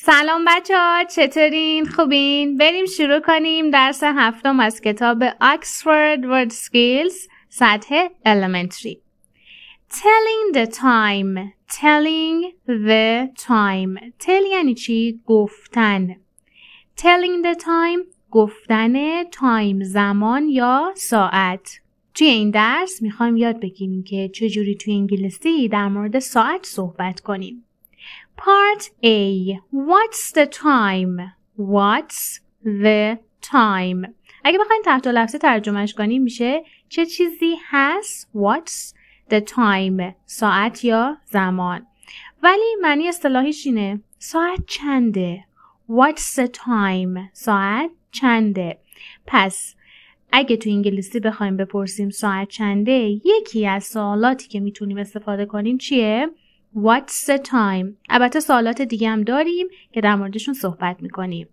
سلام بچه ها، چطورین؟ خوبین؟ بریم شروع کنیم درس هفتم از کتاب Oxford Word Skills سطح Elementary. Telling the time. Telling the time. Tell یعنی چی؟ گفتن. Telling the time گفتن time زمان یا ساعت. توی این درس میخوایم یاد بگیریم که چجوری توی انگلیسی در مورد ساعت صحبت کنیم. Part A. What's the time? What's the time? اگه بخوایم تحت لفظی ترجمهش کنیم میشه چه چیزی هست؟ What's the time? ساعت یا زمان. ولی معنی اصطلاحیش اینه ساعت چنده؟ What's the time? ساعت چنده؟ پس اگه تو انگلیسی بخوایم بپرسیم ساعت چنده، یکی از سوالاتی که میتونیم استفاده کنیم چیه؟ What's the time? البته سوالات دیگه هم داریم که در موردشون صحبت میکنیم.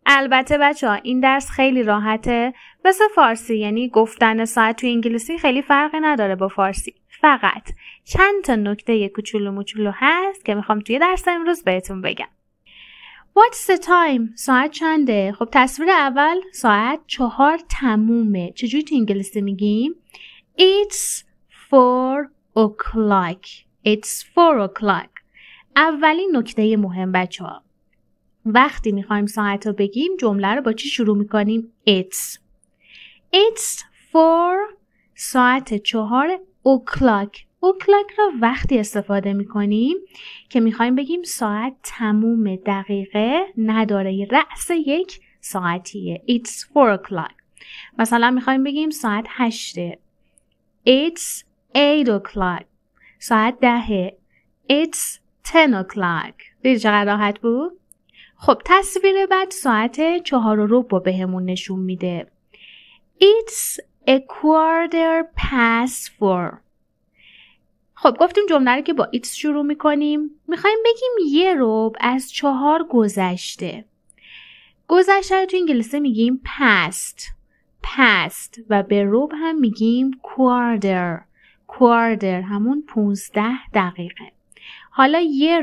البته بچه ها این درس خیلی راحته، مثل فارسی، یعنی گفتن ساعت تو انگلیسی خیلی فرقی نداره با فارسی. فقط چند تا نکته کوچولو موچولو هست که میخوام توی درس امروز بهتون بگم. What's the time? ساعت چنده؟ خب تصویر اول ساعت 4 تمومه. چجوری تو انگلیسی میگیم؟ It's 4 o'clock. It's 4 o'clock. اولین نکته مهم بچه ها. وقتی میخوایم ساعت رو بگیم جمله رو با چی شروع میکنیم؟ It's 4 ساعت 4 o'clock. o'clock رو وقتی استفاده میکنیم که میخوایم بگیم ساعت تموم، دقیقه نداره، رأس یک ساعتیه. It's 4 o'clock. مثلا میخوایم بگیم ساعت 8. It's 8 o'clock. ساعت 10. It's 10 o'clock. دیدی چقدر راحت بود؟ خب تصویر بعد ساعت 4:15 بهمون نشون میده. It's a quarter past 4. خب گفتیم جمله رو که با it's شروع میکنیم. میخوایم بگیم 1 از 4 گذشته. گذشته رو تو انگلیسی میگیم past و به ربع هم میگیم quarter همون 15 دقیقه. حالا 1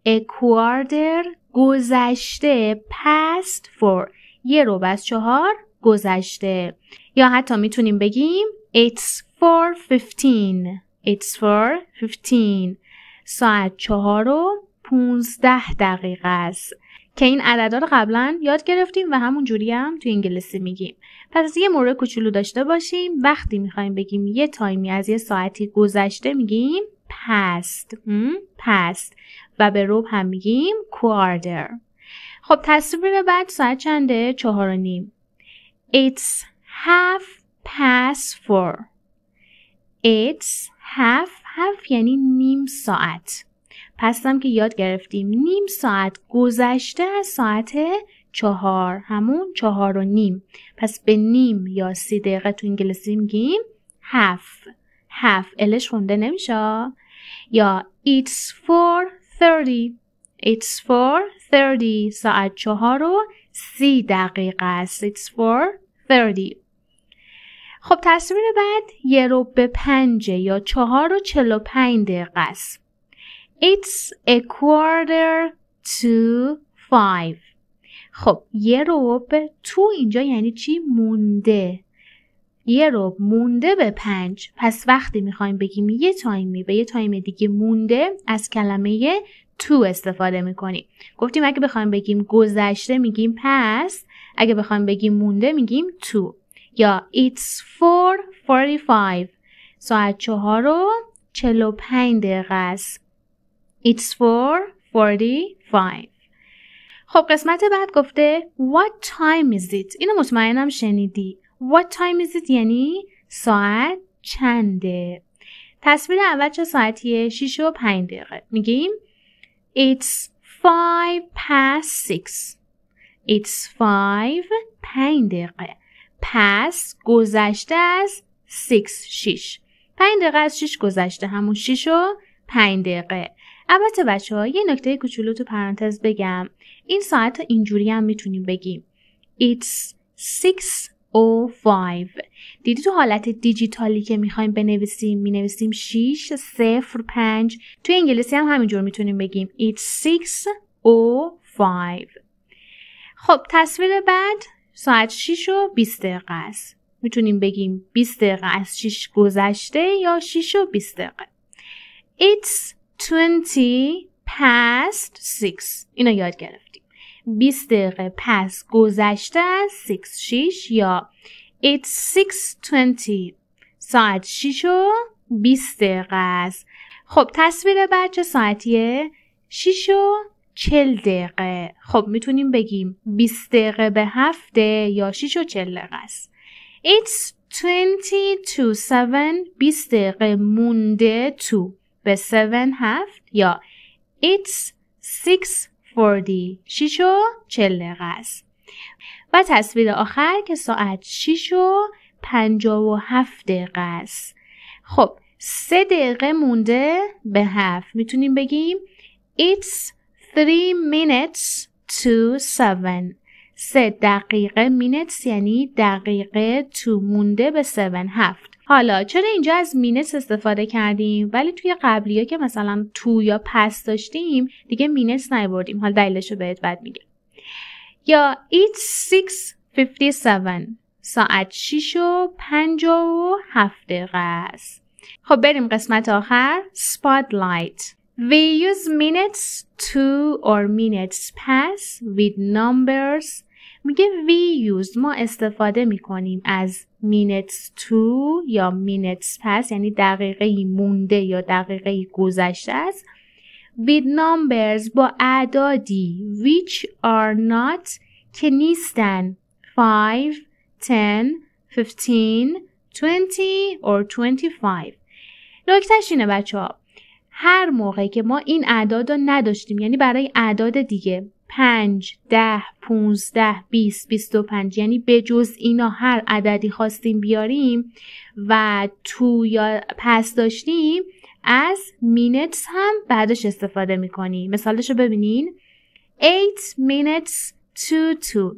a quarter گذشته past 4. 1 از 4 گذشته. یا حتی میتونیم بگیم it's 4:15. It's 4:15. ساعت 4:15 دقیقه است. که این عددا رو قبلا یاد گرفتیم و همون جوری هم تو انگلیسی میگیم. پس یه مورد کوچولو داشته باشیم. وقتی میخوایم بگیم یه تایمی از یه ساعتی گذشته میگیم past و به ربع هم میگیم quarter. خب تصویر بعد ساعت چنده؟ 4:30. It's 4:30. It's half یعنی نیم ساعت. پس هم که یاد گرفتیم نیم ساعت گذشته از ساعت 4، همون 4:30. پس به نیم یا 30 دقیقه تو انگلیسی میگیم half. الش خونده نمیشه. یا it's 4:30. It's 4:30. ساعت 4:30 دقیقه است. It's 4:30. خب تصویر بعد 4:45 یا 4:45 دقیقه است. It's a quarter to 5. خب 1 تو اینجا یعنی چی؟ مونده. 1 مونده به 5. پس وقتی میخوایم بگیم یه تایمی به یه تایم دیگه مونده از کلمه to استفاده میکنیم. گفتیم اگه بخوایم بگیم گذشته میگیم past، اگه بخوایم بگیم مونده میگیم to. یا it's 4:45. ساعت 4:45 دقیقه است. It's 4:45. خب قسمت بعد گفته What time is it? اینو مطمئنم شنیدی. What time is it یعنی ساعت چنده. تصویر اول چه ساعتیه؟ 6:05. میگیم It's 5:06. It's 5 دقیقه. پس گذشته از 6. 5 دقیقه از 6 گذشته، همون 6:05. البته بچه ها یه نکته کوچولو تو پرانتز بگم. این ساعت اینجوری هم میتونیم بگیم It's 6:05. دیدی تو حالت دیجیتالی که میخوایم بنویسیم مینویسیم 6:05. تو انگلیسی هم همینجور میتونیم بگیم It's 6:05. 5. خب تصویر بعد ساعت 6 و 20 دقیقه است. میتونیم بگیم 20 دقیقه از 6 گذشته یا 6 و 20 دقیقه. It's 20 past 6. اینو یاد گرفتیم. 20 دقیقه پس گذشته از 6 یا It's 6:20. ساعت 6 و 20 دقیقه است. خب تصویر بعد چه ساعتیه؟ 6 و 40 دقیقه. خب میتونیم بگیم 20 دقیقه به 7 یا 6 و 40 دقیقه است. It's 20 to 7. 20 دقیقه مونده to به 7 یا It's 6:40. 6 و 40 دقیقه است. و تصویر آخر که ساعت 6 و 57 دقیقه است. خب 3 دقیقه مونده به 7. میتونیم بگیم It's 3 minutes to 7. 3 دقیقه minutes یعنی دقیقه to مونده به 7. حالا چرا اینجا از minutes استفاده کردیم ولی توی قبلی ها که مثلا to یا پس داشتیم دیگه minutes نیاوردیم؟ حالا دلیلشو بهت بعد میگم. یا It's 6:57. ساعت 6 و 57 دقیقه است. خب بریم قسمت آخر. Spotlight. We use minutes to or minutes pass with numbers. میگه we use ما استفاده میکنیم از minutes to یا minutes pass یعنی دقیقه مونده یا دقیقه گذشته است with numbers با اعدادی which are not که نیستن 5, 10, 15, 20 or 25. نکتهش اینه بچه ها هر موقع که ما این اعداد رو نداشتیم یعنی برای اعداد دیگه 5, 10, 15, 20, 25 یعنی به جز اینا هر عددی خواستیم بیاریم و تو یا پس داشتیم از minutes هم بعدش استفاده میکنیم. مثالش رو ببینین 8 minutes to 2.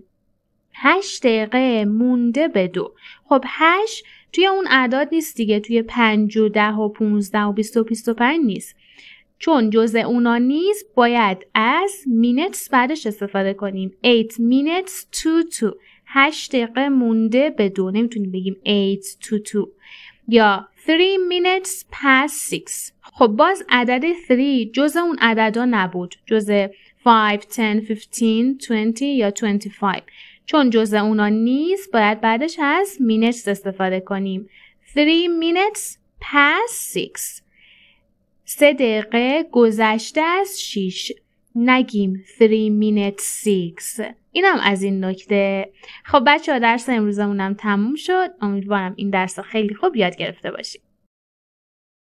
8 دقیقه مونده به 2. خب 8 توی اون اعداد نیست دیگه، توی 5 و 10 و 15 و 20 و 25 نیست. چون جزء اونا نیست باید از minutes بعدش استفاده کنیم. 8 minutes to 2. 8 دقیقه مونده به 2. نمیتونیم بگیم 8 to 2. یا 3 minutes past 6. خب باز عدد 3 جزء اون عددا نبود. جزء 5, 10, 15, 20 یا 25. چون جزء اونا نیست باید بعدش از minutes استفاده کنیم. 3 minutes past 6. 3 دقیقه گذشته از 6. نگیم 3 minutes 6. اینم از این نکته. خب بچه ها درس امروزمونم تموم شد. امیدوارم این درس خیلی خوب یاد گرفته باشید.